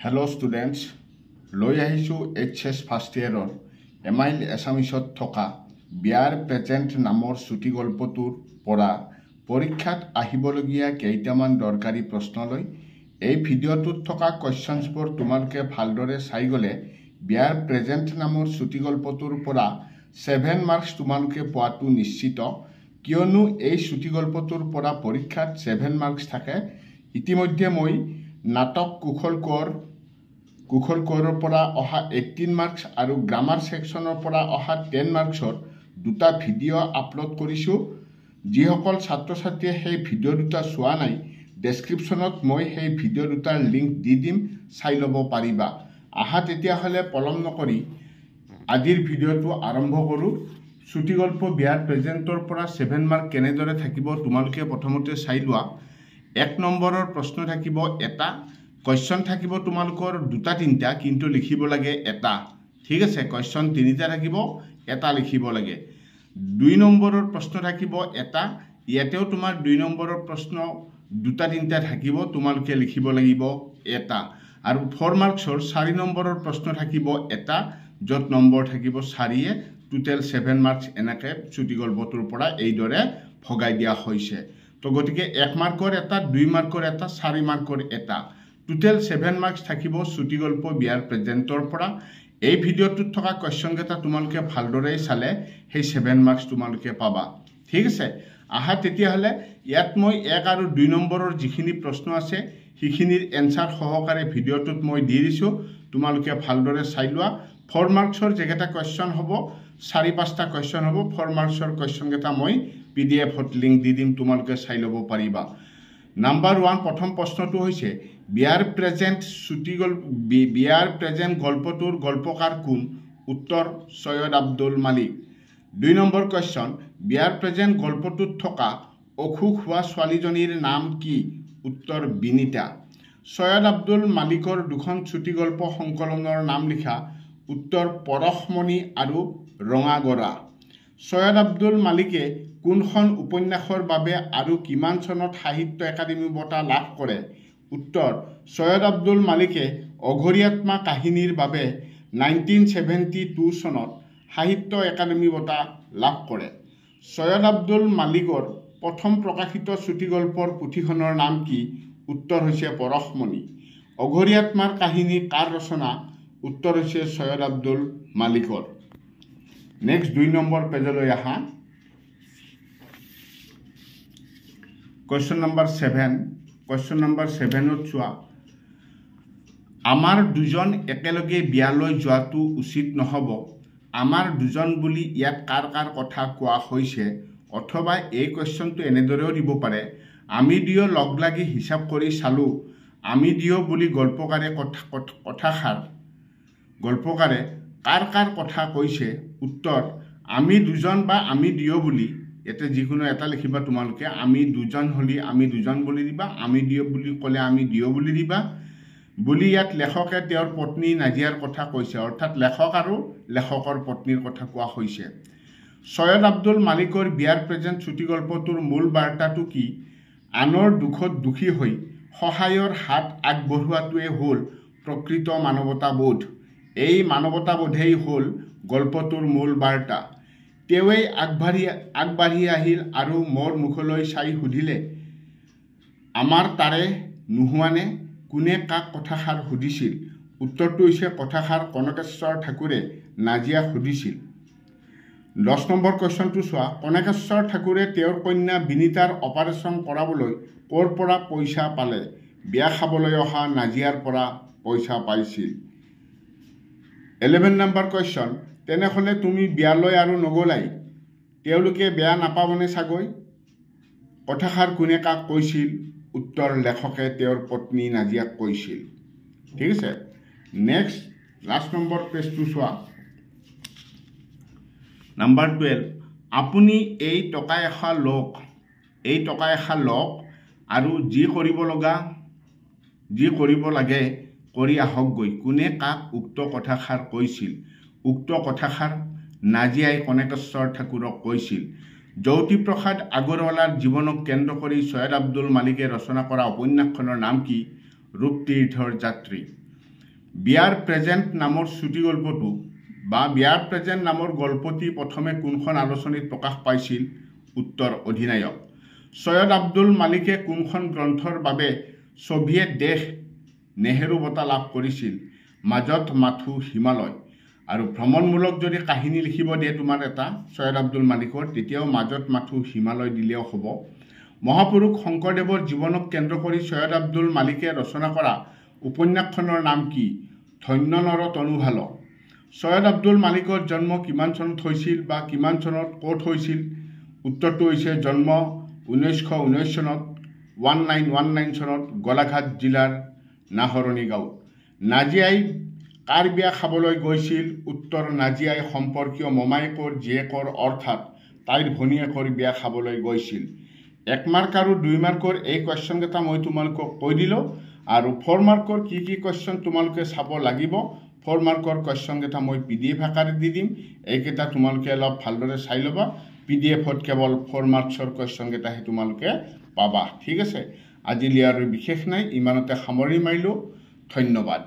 Hello students, লৈ আহিছো HS first ইয়াৰৰ এমাইল এছামিছত থকা বিয়াৰ প্ৰেজেন্ট নামৰ চুটি গল্পটোৰ পৰা পৰীক্ষাত আহিবলগীয়া কেইটামান দৰকাৰী প্ৰশ্নলৈ এই ভিডিঅ'টোত থকা কোৱেশ্চনছবোৰ তোমালোকে ভালদৰে চাই গলে বিয়াৰ প্ৰেজেন্ট নামৰ চুটি গল্পটোৰ পৰা 7 মাৰ্কছ তোমালোকে পোৱাটো নিশ্চিত কিয়নো এই চুটি গল্পটোৰ পৰা পৰীক্ষাত 7 মাৰ্কছ থাকে ইতিমধ্যে মই নাটক কুশল কোৰৰ পৰা অহা 18 মাৰ্কছ আৰু গ্ৰামাৰ সেকশনৰ পৰা অহা 10 মাৰ্কছৰ দুটা ভিডিঅ' আপলোড কৰিছো যিসকল ছাত্ৰ ছাত্ৰীয়ে সেই ভিডিঅ' দুটা চোৱা নাই ডেসক্ৰিপচনত মই সেই ভিডিঅ' দুটাৰ লিংক দি দিম চাই ল'ব পাৰিবা আহা তেতিয়া হলে পলম নকৰি আজিৰ ভিডিঅ'টো আৰম্ভ কৰো চুটি গল্প বিয়াৰ প্ৰেজেন্টৰ পৰা 7 মাৰ্ক কেনেদৰে থাকিব তোমালোকে প্ৰথমতে চাই লোৱা 1 নম্বৰৰ প্ৰশ্ন থাকিব এটা কোৱেশ্চন থাকিব তোমালোকৰ দুটা তিনটা কিন্তু লিখিব লাগে এটা ঠিক আছে কোৱেশ্চন তিনিটা থাকিব এটা লিখিব লাগে 2 নম্বৰৰ প্ৰশ্ন থাকিব এটা ইয়াতেও তোমাৰ 2 নম্বৰৰ প্ৰশ্ন দুটা তিনটা থাকিব তোমালোকে লিখিব লাগিব এটা আৰু 4 মাৰ্কছৰ 4 নম্বৰৰ প্ৰশ্ন থাকিব এটা যত নম্বৰ থাকিব 4 টোটাল 7 মাৰ্কছ এনেকে চুটি গল্পটোৰ পৰা এইদৰে ভগাই দিয়া হৈছে তো গতিকে 1 মাৰ্কৰ এটা 2 মাৰ্কৰ এটা 4 মাৰ্কৰ এটা টোটাল 7 মাৰ্কছ থাকিব চুটি গল্প বিয়াৰ প্ৰেজেন্টৰ পৰা এই ভিডিঅ'টোত থকা কোৱেশ্চন কেইটা তোমালোকে ভালদৰে চালে সেই 7 মাৰ্কছ তোমালোকে পাবা ঠিক আছে আহা তেতিয়া হলে ইয়াত মই 1 আৰু 2 নম্বৰৰ যিখিনি প্ৰশ্ন আছে হিখিনিৰ এনসাৰ সহকাৰে ভিডিঅ'টোত মই দি দিছো তোমালোকে ভালদৰে চাই লোৱা 4 মাৰ্কছৰ যেটা কোৱেশ্চন হ'ব 4-5টা কোৱেশ্চন হ'ব 4 মাৰ্কছৰ কোৱেশ্চন কেইটা মই পিডিএফত লিংক দি দিম তোমালোকে চাই ল'ব পাৰিবা নাম্বাৰ 1 প্ৰথম প্ৰশ্নটো হৈছে বিয়াৰ প্ৰেজেন্ট গল্পটোৰ গল্পকাৰ কোন উত্তৰ সৈয়দ আব্দুল মালিক 2 নম্বৰ কোৱেশ্চন বিয়াৰ প্ৰেজেন্ট গল্পটোত থকা অসুখ হোৱা ছোৱালীজনীৰ নাম কি উত্তৰ বিনিতা সৈয়দ আব্দুল মালিকৰ দুখন চুটি গল্প সংকলনৰ নাম লিখা উত্তৰ পৰশমণি আৰু ৰঙাগৰা সৈয়দ আব্দুল মালিকে কোনখন উপন্যাসৰ বাবে আৰু কিমান চনত সাহিত্য একাডেমী বঁটা লাভ কৰে উত্তৰ সৈয়দ আব্দুল মালিকে অঘৰীয়াত্মা কাহিনীৰ বাবে 1972 চনত সাহিত্য একাডেমী বঁটা লাভ কৰে সৈয়দ আব্দুল মালিকৰ প্ৰথম প্ৰকাশিত চুটি গল্পৰ পুথিখনৰ নাম কি উত্তৰ হৈছে পৰশমণি অঘৰীয়াত্মাৰ কাহিনী কাৰ ৰচনা উত্তৰ হৈছে সৈয়দ আব্দুল মালিকৰ নেক্সট 2 নম্বৰ পেজলৈ আহা Question number 7 ত চোৱা আমাৰ দুজন একেলগে বিয়ালৈ যোৱাটো উচিত নহব আমাৰ দুজন বুলি ইয়াত কাৰ কাৰ কথা কোৱা হৈছে অথবা এই কোৱেশ্চনটো এনেদৰেও দিব পাৰে আমি দিও লগ লাগি হিচাপ কৰি চালো আমি দিও বুলি গল্পকাৰে কাৰ কাৰ কথা কৈছে উত্তৰ আমি দুজন বা আমি দিও বুলি এতে যিকোনো এটা লিখিবা তোমালোকে আমি দুজন হলি আমি দুজন বুলি দিবা আমি দিও বুলি কলে আমি দিও বুলি দিবা বুলি ইয়াত লেখকে তেওঁৰ পত্নী নাজিয়াৰ কথা কৈছে অৰ্থাৎ লেখক আৰু লেখকৰ পত্নীৰ কথা কোৱা হৈছে সৈয়দ আব্দুল মালিকৰ বিয়াৰ প্ৰেজেন্ট চুটি গল্পটোৰ মূল বাৰ্তাটো কি আনৰ দুখত দুখী হৈ সহায়ৰ হাত আগবঢ়োৱাটোৱে হ'ল প্ৰকৃত মানৱতাবোধ এই মানৱতাবোধেই হ'ল গল্পটোৰ মূল বাৰ্তা তেৱেই আগবাঢ়ি আহিল আৰু মোৰ মুখলৈ চাই সুধিলে আমাৰ তাৰে নোহোৱানে কোনে কাক কথাষাৰ সুধিছিল উত্তৰটো হৈছে কথাষাৰ কনকেশ্বৰ ঠাকুৰে নাজিয়াক সুধিছিল 10 নম্বৰ কোৱেশ্চনটো চোৱা কনকেশ্বৰ ঠাকুৰে তেওঁৰ কন্যা বিনিতাৰ অপাৰেশ্যন কৰাবলৈ ক'ৰ পৰা পইচা পালে বিয়া খাবলৈ অহা নাজিয়াৰ পৰা পইচা পাইছিল 11 নম্বৰ কোৱেশ্চন তেনেহলে তুমি বিয়ালৈ আৰু নগলাই তেওঁলোকে বেয়া নাপাবনে চাগৈ কথাষাৰ কোনে কাক কৈছিল উত্তৰ লেখকে তেওঁৰ পত্নী নাজিয়াক কৈছিল ঠিক আছে নেক্সট লাষ্ট নম্বৰ পেজটো চোৱা নাম্বাৰ 12 আপুনি এই টকা এখা লওক আৰু যি কৰিব লাগে কৰি আহকগৈ কোনে কাক উক্ত কথাষাৰ কৈছিল উক্ত কথাষাৰ নাজিয়াই কনকেশ্বৰ ঠাকুৰক কৈছিল জ্যোতিপ্ৰসাদ আগৰৱালাৰ জীৱনক কেন্দ্ৰ কৰি সৈয়দ আব্দুল মালিকে ৰচনা কৰা উপন্যাসখনৰ নাম কি ৰূপতীৰ্থৰ যাত্ৰী বিয়াৰ প্ৰেজেণ্ট নামৰ চুটি গল্পটো বা বিয়াৰ প্ৰেজেণ্ট নামৰ গল্পটি প্ৰথমে কোনখন আলোচনীত প্ৰকাশ পাইছিল? উত্তৰ অধিনায়ক। সৈয়দ আব্দুল মালিকে কোনখন গ্ৰন্থৰ বাবে ছভিয়েট দেশ নেহেৰু বঁটা লাভ কৰিছিল? মাজত মাথো হিমালয়। আৰু ভ্ৰমণমূলক যদি কাহিনী লিখিব দিয়ে তোমাৰ এটা সৈয়দ আব্দুল মালিকৰ, তেতিয়াও মাজত মাথো হিমালয় দিলেও হ'ব। মহাপুৰুষ শংকৰদেৱৰ জীৱনক কেন্দ্ৰ কৰি সৈয়দ আব্দুল মালিকে ৰচনা কৰা উপন্যাসখনৰ নাম কি? ধন্য নৰ তনু ভাল। সৈয়দ আব্দুল মালিকৰ জন্ম কিমান চনত হৈছিল বা কিমান চনত ক'ত হৈছিল? উত্তৰটো হৈছে জন্ম 1919 চনত 1919 চনত গোলাঘাট জিলাৰ নাহৰণি গাঁৱত। নাজিয়াই কাৰ বিয়া খাবলৈ গৈছিল? উত্তৰ নাজিয়াই সম্পৰ্কীয় মমায়েকৰ জীয়েকৰ অৰ্থাৎ তাইৰ ভনীয়েকৰ বিয়া খাবলৈ গৈছিল। 1 মাৰ্ক আৰু 2 মাৰ্কৰ এই কুৱেশ্যন কেইটা মই তোমালোকক কৈ দিলোঁ আৰু 4 মাৰ্কৰ কি কি কুৱেশ্যন তোমালোকে চাব লাগিব 4 মাৰ্কৰ কুৱেশ্যন কেইটা মই PDF আকাৰে দি দিম। এইকেইটা তোমালোকে অলপ ভালদৰে চাই ল'বা। PDFত কেৱল 4 মাৰ্কছৰ কুৱেশ্যন কেইটাহে তোমালোকে পাবা। ঠিক আছে, আজিলৈ আৰু বিশেষ নাই, ইমানতে সামৰি মাৰিলোঁ। ধন্যবাদ।